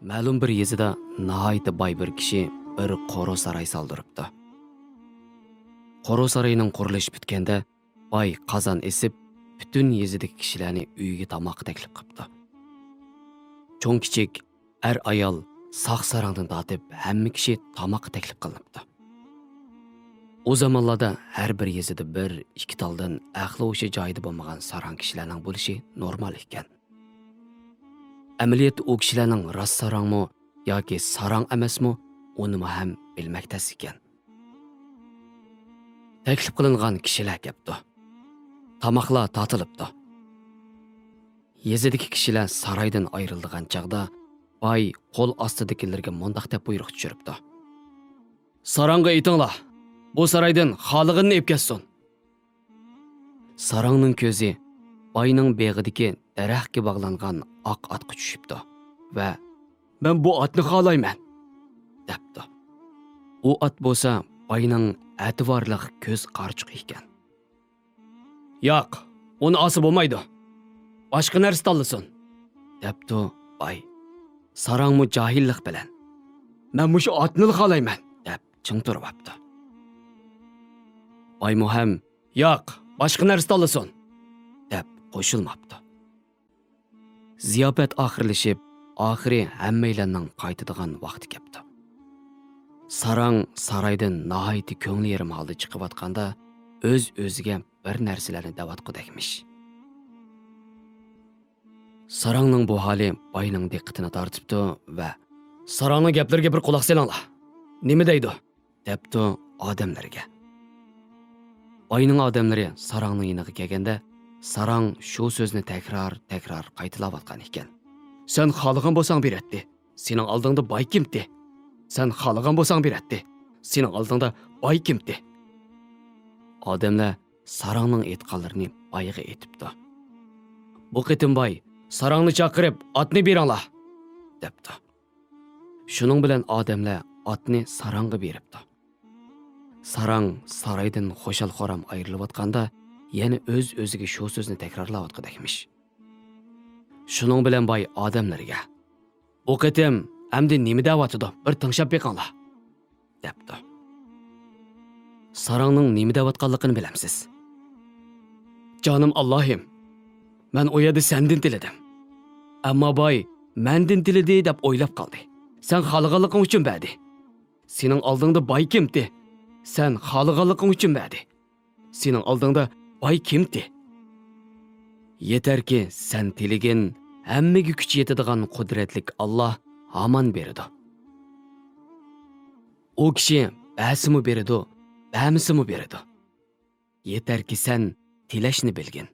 Ma'lum bir yezida nihoyatda boy bir kishi bir qora saroy soldiribdi. Qora saroyning qurilishi bitganda boy qozon esib, butun yezidagi kishilarni uyiga tomoq taklif qilibdi. Cho'ng kichik, ayol, sog' sarangdan tortib hamma kishi tomoq taklif qilinibdi. O zamonlarda har bir yezida bir, ikki taldan aqli o'sha joyida bo'lmagan sarang kishilarning bo'lishi normal ekan. Amaliyotda u kishilarning rost sarangmi yoki sarang emasmi, uni ham bilmaktas ekan. Taklif qilingan kishilar kelibdi. Tomoqlar tortilibdi. Yezidagi kishilar saroydan ayrilgan chaqda boy qo'l ostidagilarga mundoq deb buyruq tushiribdi. Sarangga aytinglar, bu saroydan xolig'inni ep ketsin. Sarangning ko'zi boyning beg'idagi daraxtga bog'langan oq otga tushibdi va "Men bu otni xohlayman" debdi. U ot bo'lsa boyning ativorliq ko'z qarchiq ekan. "Yo'q, uni osib bo'lmaydi. Boshqa narsa tanlasin" debdi boy. Sarangmi johillik bilan "Men mushu otni xohlayman" deb ching turib olibdi. Boy ham "Yo'q, boshqa narsa tanlasin" deb qo'shilmabdi. Ziyofat oxirlashib, oxiri hammalarning qaytadigan vaqti keldi. Sarang saroydan nihoyat ko'ngli yarim holda chiqayotganda o'z-o'ziga bir narsalarni davatqudakmish. Sarangning bu holi boyning diqqatini tortibdi va "Sarangning gaplariga bir quloq solinglar. Nima deydi?" debdi odamlarga. Boyning odamlari sarangning yoniga kelganda, sarang shu so'zni takror qaytalayotgan ekan. "Sen xohlagan bo'lsang beratdi. Sening oldingda boy kimdi? Sen xohlagan bo'lsang beratdi. Sening oldingda boy kimdi?" Odamlar sarangning aytganlarini boyga aytibdi. "Bu qitim boy, sarangni chaqirib, otni beringlar" debdi. Shuning bilan odamlar otni sarangga beribdi. Sarang saroydan xo'shal-xo'ram ayrilayotganda yana o'z-o'ziga shu so'zni takrorlayotgandekmish. Shuning bilan boy odamlarga "Bu qitim endi nima deyotdi? Bir tinglab beqinglar" debdi. Sarangning nima deyotganligini bilamsiz? "Jonim Allohim, men u yerda sendan tiladim. Ammo boy mendan tiladi deb o'ylab qoldi. Sen xohlaganliging uchun berdi. Sening oldingda boy kimdi? Sen xohlaganliging uchun berdi. Sening oldingda boy kimdi? Yetarki sen tiligin hammaga kuch yetadigan qudratlik Alloh hamon beradi. U kishi ba'simi beradi, ba'misimi beradi. Yetarki sen tilashni bilgin."